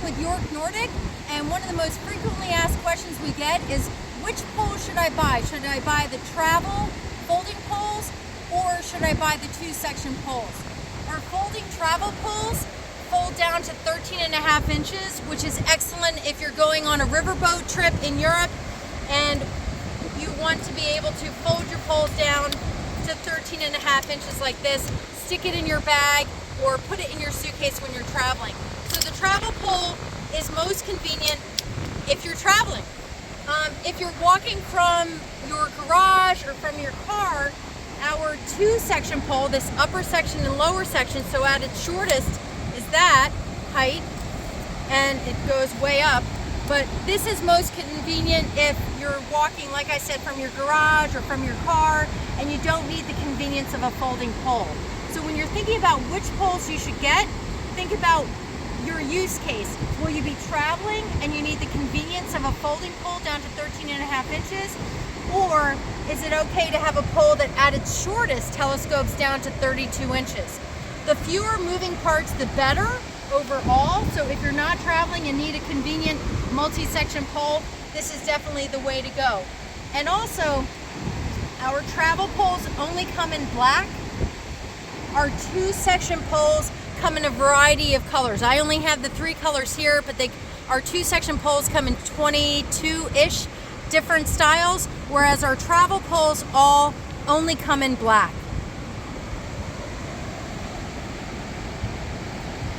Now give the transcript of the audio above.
with Nordic, and one of the most frequently asked questions we get is, which pole should I buy? Should I buy the travel folding poles, or should I buy the 2-section poles? Our folding travel poles fold down to 13.5 inches, which is excellent if you're going on a riverboat trip in Europe and you want to be able to fold your poles down to 13.5 inches like this, stick it in your bag, or put it in your suitcase when you're traveling. So the travel pole is most convenient if you're traveling. If you're walking from your garage or from your car, our 2-section pole, this upper section and lower section, so at its shortest is that height, and it goes way up. But this is most convenient if you're walking, like I said, from your garage or from your car, and you don't need the convenience of a folding pole. So when you're thinking about which poles you should get, think about your use case. Will you be traveling and you need the convenience of a folding pole down to 13.5 inches? Or is it okay to have a pole that at its shortest telescopes down to 32 inches? The fewer moving parts, the better overall. So if you're not traveling and need a convenient multi-section pole, this is definitely the way to go. And also, our travel poles only come in black. Our 2-section poles come in a variety of colors. I only have the 3 colors here, but our 2-section poles come in 22-ish different styles, whereas our travel poles all only come in black.